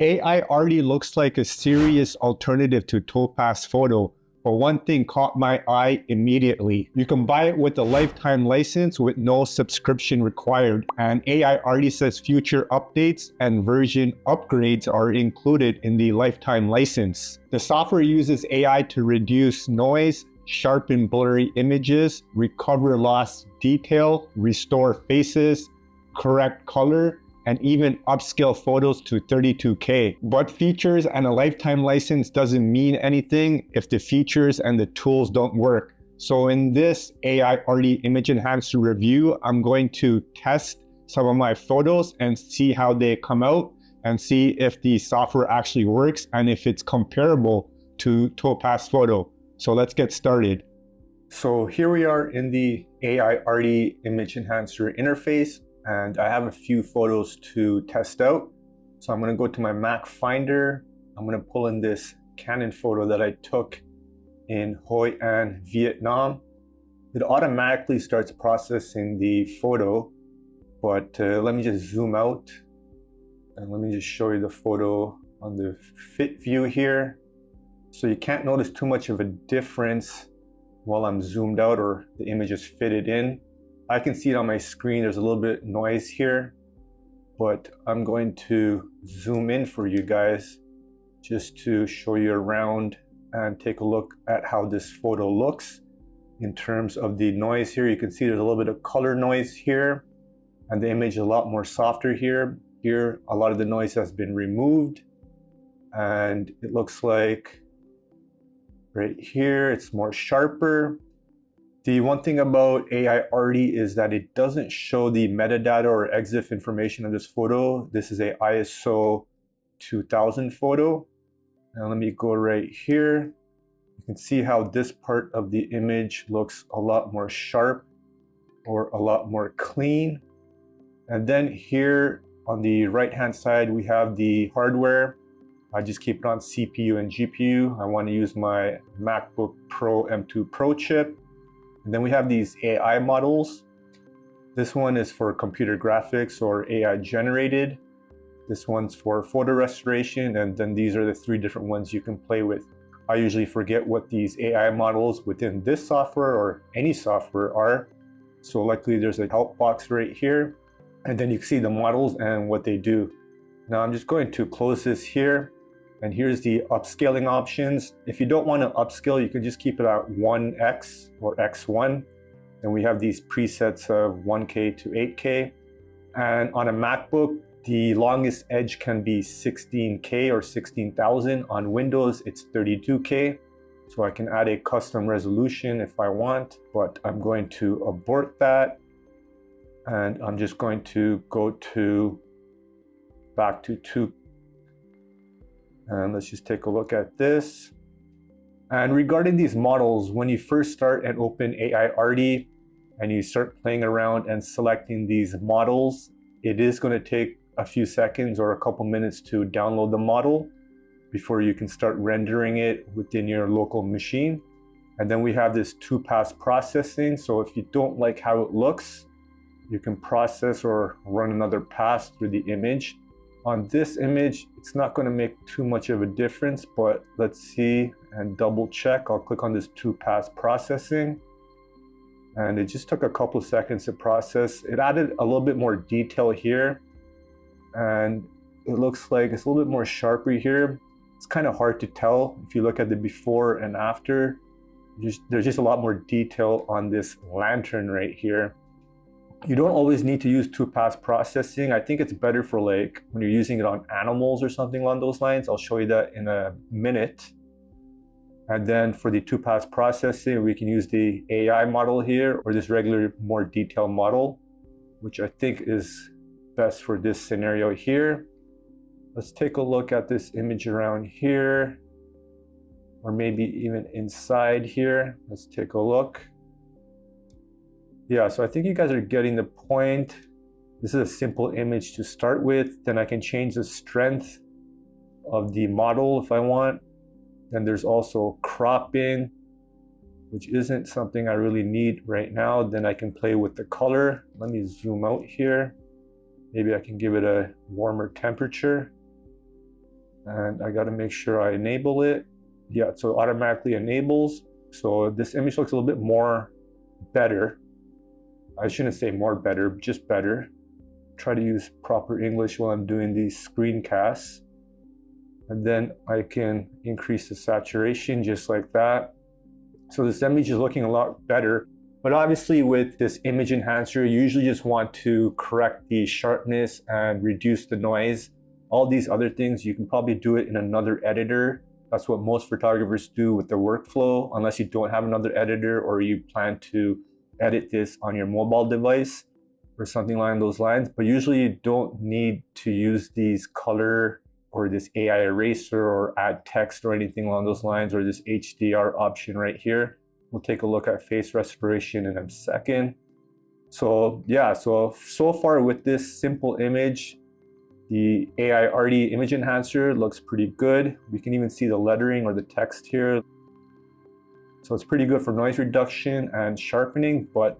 AI already looks like a serious alternative to Topaz Photo, but one thing caught my eye immediately. You can buy it with a lifetime license with no subscription required, and AI already says future updates and version upgrades are included in the lifetime license. The software uses AI to reduce noise, sharpen blurry images, recover lost detail, restore faces, correct color, and even upscale photos to 32K. But features and a lifetime license doesn't mean anything if the features and the tools don't work. So in this Aiarty Image Enhancer review, I'm going to test some of my photos and see how they come out and see if the software actually works and if it's comparable to Topaz Photo. So let's get started. So here we are in the Aiarty Image Enhancer interface, and I have a few photos to test out. So I'm going to go to my Mac Finder. I'm going to pull in this Canon photo that I took in Hoi An, Vietnam. It automatically starts processing the photo, but let me just zoom out and let me just show you the photo on the fit view here. So you can't notice too much of a difference while I'm zoomed out or the image is fitted in. I can see it on my screen. There's a little bit of noise here, but I'm going to zoom in for you guys just to show you around and take a look at how this photo looks in terms of the noise here. You can see there's a little bit of color noise here, and the image is a lot more softer here. Here, a lot of the noise has been removed, and it looks like right here, it's more sharper. The one thing about Aiarty is that it doesn't show the metadata or EXIF information of this photo. This is a ISO 2000 photo. Now let me go right here. You can see how this part of the image looks a lot more sharp or a lot more clean. And then here on the right hand side, we have the hardware. I just keep it on CPU and GPU. I want to use my MacBook Pro M2 Pro chip. And then we have these AI models. This one is for computer graphics or AI generated. This one's for photo restoration. And then these are the three different ones you can play with. I usually forget what these AI models within this software or any software are. So luckily there's a help box right here. And then you can see the models and what they do. Now I'm just going to close this here. And here's the upscaling options. If you don't want to upscale, you can just keep it at 1x or x1. And we have these presets of 1K to 8K. And on a MacBook, the longest edge can be 16K or 16,000. On Windows, it's 32K. So I can add a custom resolution if I want, but I'm going to abort that. And I'm just going to go back to 2. And let's just take a look at this. And regarding these models, when you first start and open Aiarty and you start playing around and selecting these models, it is going to take a few seconds or a couple minutes to download the model before you can start rendering it within your local machine. And then we have this 2-pass processing. So if you don't like how it looks, you can process or run another pass through the image. On this image, it's not going to make too much of a difference, but let's see and double check. I'll click on this 2-pass processing, and it just took a couple seconds to process. It added a little bit more detail here, and it looks like it's a little bit more sharper here. It's kind of hard to tell if you look at the before and after. There's just a lot more detail on this lantern right here. You don't always need to use 2-pass processing. I think it's better for like when you're using it on animals or something along those lines. I'll show you that in a minute. And then for the 2-pass processing, we can use the AI model here or this regular, more detailed model, which I think is best for this scenario here. Let's take a look at this image around here, or maybe even inside here. Let's take a look. Yeah, so I think you guys are getting the point. This is a simple image to start with. Then I can change the strength of the model if I want. Then there's also cropping, which isn't something I really need right now. Then I can play with the color. Let me zoom out here. Maybe I can give it a warmer temperature. And I got to make sure I enable it. Yeah, so it automatically enables. So this image looks a little bit more better. I shouldn't say more better, just better. Try to use proper English while I'm doing these screencasts. And then I can increase the saturation just like that. So this image is looking a lot better. But obviously with this image enhancer, you usually just want to correct the sharpness and reduce the noise. All these other things, you can probably do it in another editor. That's what most photographers do with their workflow, unless you don't have another editor or you plan to edit this on your mobile device or something along those lines. But usually you don't need to use these color or this AI eraser or add text or anything along those lines, or this HDR option right here. We'll take a look at face restoration in a second. So yeah, so far with this simple image, the Aiarty Image Enhancer looks pretty good. We can even see the lettering or the text here. So it's pretty good for noise reduction and sharpening, but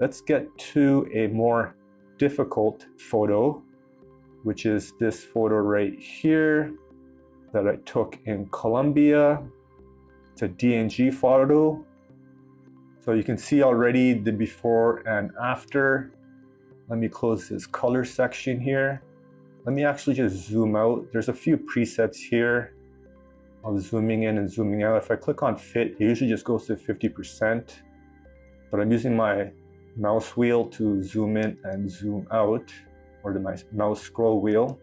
let's get to a more difficult photo, which is this photo right here that I took in Colombia. It's a DNG photo. So you can see already the before and after. Let me close this color section here. Let me actually just zoom out. There's a few presets here of zooming in and zooming out. If I click on fit, it usually just goes to 50%, but I'm using my mouse wheel to zoom in and zoom out, or my mouse scroll wheel.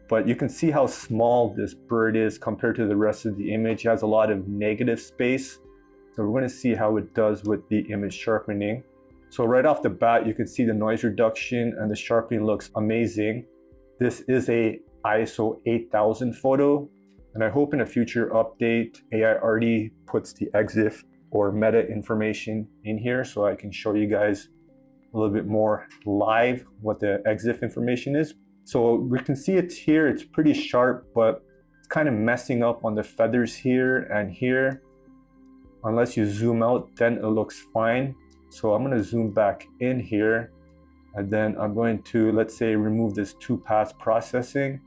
But you can see how small this bird is compared to the rest of the image. It has a lot of negative space. So we're going to see how it does with the image sharpening. So right off the bat, you can see the noise reduction and the sharpening looks amazing. This is a ISO 8000 photo, and I hope in a future update, Aiarty puts the EXIF or meta information in here so I can show you guys a little bit more live what the EXIF information is. So we can see it's here, it's pretty sharp, but it's kind of messing up on the feathers here and here. Unless you zoom out, then it looks fine. So I'm going to zoom back in here, and then I'm going to, let's say, remove this two-pass processing.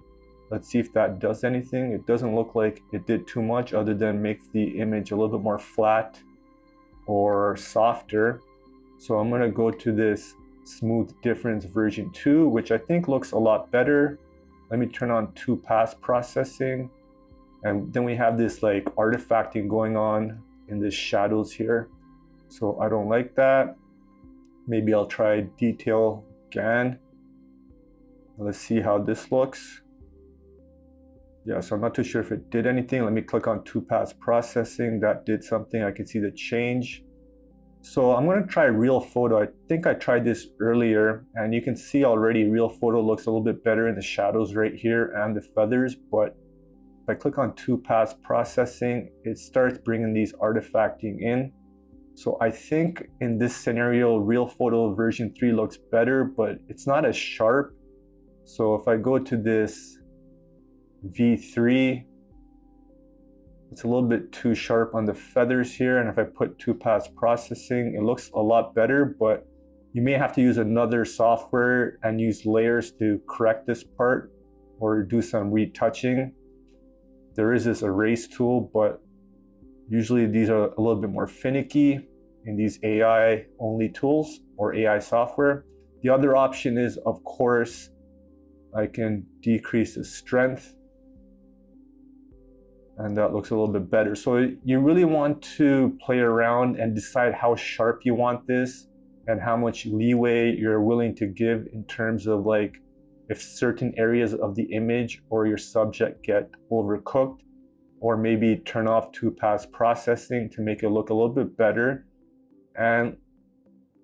Let's see if that does anything. It doesn't look like it did too much other than make the image a little bit more flat or softer. So I'm going to go to this smooth difference version 2, which I think looks a lot better. Let me turn on two-pass processing, and then we have this like artifacting going on in the shadows here. So I don't like that. Maybe I'll try detail GAN. Let's see how this looks. Yeah, so I'm not too sure if it did anything. Let me click on two-pass processing. That did something. I can see the change. So I'm going to try real photo. I think I tried this earlier, and you can see already real photo looks a little bit better in the shadows right here and the feathers. But if I click on two-pass processing, it starts bringing these artifacting in. So I think in this scenario, real photo version 3 looks better, but it's not as sharp. So if I go to this V3, it's a little bit too sharp on the feathers here. And if I put two-pass processing, it looks a lot better, but you may have to use another software and use layers to correct this part or do some retouching. There is this erase tool, but usually these are a little bit more finicky in these AI only tools or AI software. The other option is, of course, I can decrease the strength, and that looks a little bit better. So you really want to play around and decide how sharp you want this and how much leeway you're willing to give in terms of like if certain areas of the image or your subject get overcooked, or maybe turn off two-pass processing to make it look a little bit better. And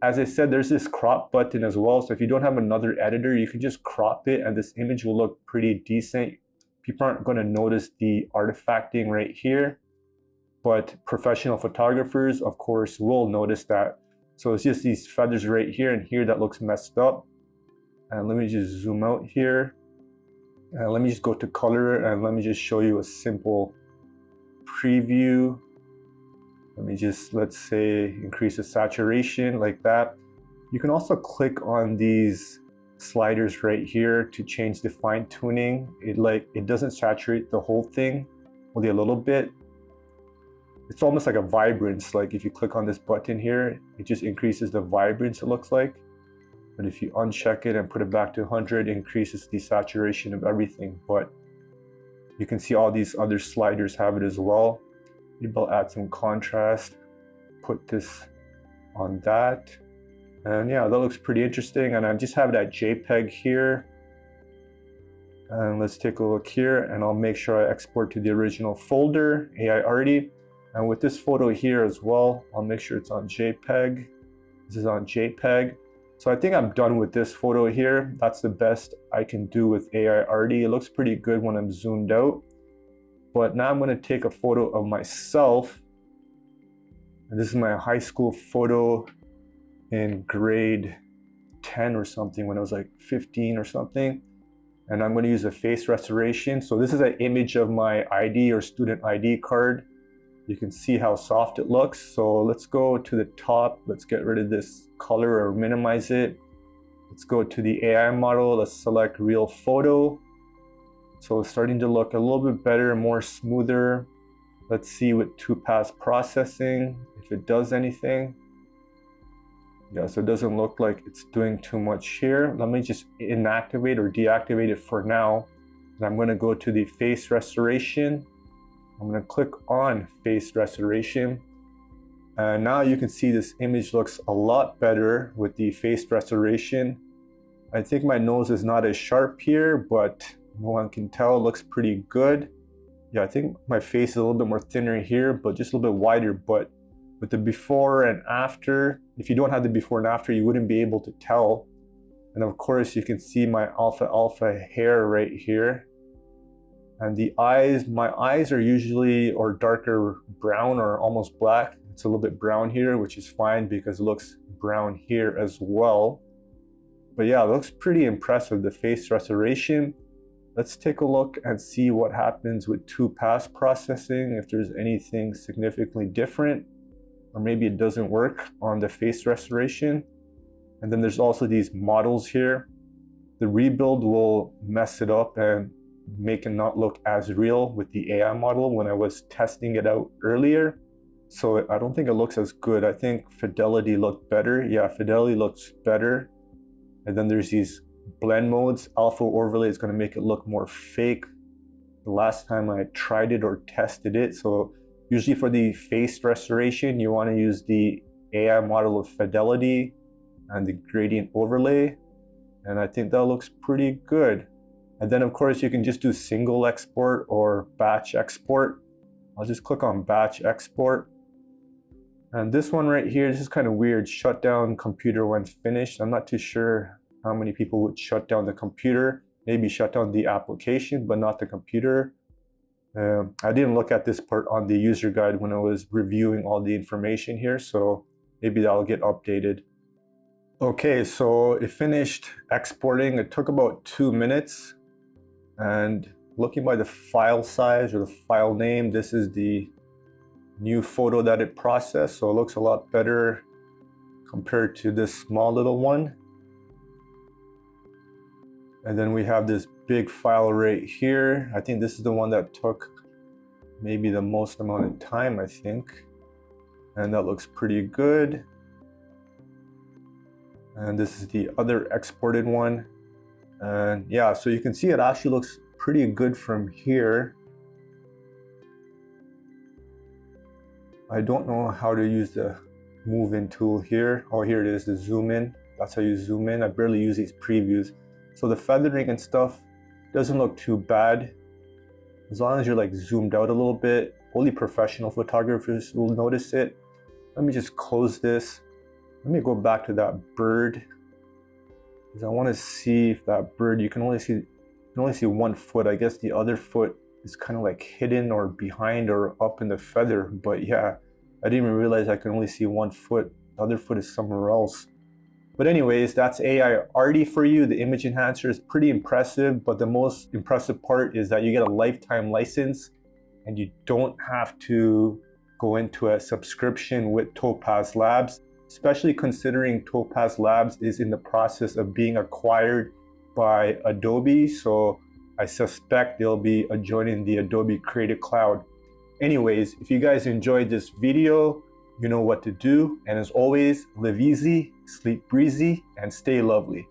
as I said, there's this crop button as well. So if you don't have another editor, you can just crop it and this image will look pretty decent. People aren't going to notice the artifacting right here, but professional photographers, of course, will notice that. So it's just these feathers right here and here that looks messed up. And let me just zoom out here. And let me just go to color and let me just show you a simple preview. Let me just, let's say, increase the saturation like that. You can also click on these sliders right here to change the fine tuning. It doesn't saturate the whole thing, only a little bit. It's almost like a vibrance. Like if you click on this button here, it just increases the vibrance, it looks like. But if you uncheck it and put it back to 100, it increases the saturation of everything. But you can see all these other sliders have it as well. Maybe I'll add some contrast, put this on that. And yeah, that looks pretty interesting. And I just have that JPEG here. And let's take a look here, and I'll make sure I export to the original folder, Aiarty. And with this photo here as well, I'll make sure it's on JPEG. This is on JPEG. So I think I'm done with this photo here. That's the best I can do with Aiarty. It looks pretty good when I'm zoomed out. But now I'm going to take a photo of myself. And this is my high school photo in grade 10 or something, when I was like 15 or something. And I'm going to use a face restoration. So this is an image of my ID or student ID card. You can see how soft it looks. So let's go to the top. Let's get rid of this color or minimize it. Let's go to the AI model. Let's select real photo. So it's starting to look a little bit better, more smoother. Let's see with Topaz processing if it does anything. Yeah, so it doesn't look like it's doing too much here. Let me just inactivate or deactivate it for now. And I'm going to go to the face restoration. I'm going to click on face restoration. And now you can see this image looks a lot better with the face restoration. I think my nose is not as sharp here, but no one can tell. It looks pretty good. Yeah, I think my face is a little bit more thinner here, but just a little bit wider. But with the before and after, if you don't have the before and after, you wouldn't be able to tell. And of course, you can see my alpha hair right here. And the eyes, my eyes are usually or darker brown or almost black. It's a little bit brown here, which is fine because it looks brown here as well. But yeah, it looks pretty impressive, the face restoration. Let's take a look and see what happens with Topaz processing, if there's anything significantly different, or maybe it doesn't work on the face restoration. And then there's also these models here. The rebuild will mess it up and make it not look as real with the AI model when I was testing it out earlier. So I don't think it looks as good. I think fidelity looked better. Yeah, fidelity looks better. And then there's these blend modes. Alpha overlay is going to make it look more fake. The last time I tried it or tested it. So usually for the face restoration, you want to use the AI model of fidelity and the gradient overlay. And I think that looks pretty good. And then of course you can just do single export or batch export. I'll just click on batch export. And this one right here, this is kind of weird. Shut down computer when finished. I'm not too sure how many people would shut down the computer. Maybe shut down the application, but not the computer. I didn't look at this part on the user guide when I was reviewing all the information here, so maybe that'll get updated. Okay, so it finished exporting. It took about 2 minutes. And looking by the file size or the file name, this is the new photo that it processed. So it looks a lot better compared to this small little one. And then we have this big file right here. I think this is the one that took maybe the most amount of time, I think. And that looks pretty good. And this is the other exported one. And yeah, so you can see it actually looks pretty good from here. I don't know how to use the move in tool here. Oh, here it is, the zoom in. That's how you zoom in. I barely use these previews. So the feathering and stuff doesn't look too bad. As long as you're like zoomed out a little bit. Only professional photographers will notice it. Let me just close this. Let me go back to that bird. Because I want to see if that bird, you can only see one foot. I guess the other foot is kind of like hidden or behind or up in the feather. But yeah, I didn't even realize I can only see one foot. The other foot is somewhere else. But anyways, that's Aiarty for you. The image enhancer is pretty impressive, but the most impressive part is that you get a lifetime license and you don't have to go into a subscription with Topaz Labs. especially considering Topaz Labs is in the process of being acquired by Adobe. So I suspect they'll be joining the Adobe Creative Cloud. Anyways, if you guys enjoyed this video, you know what to do. And as always, live easy, sleep breezy, and stay lovely.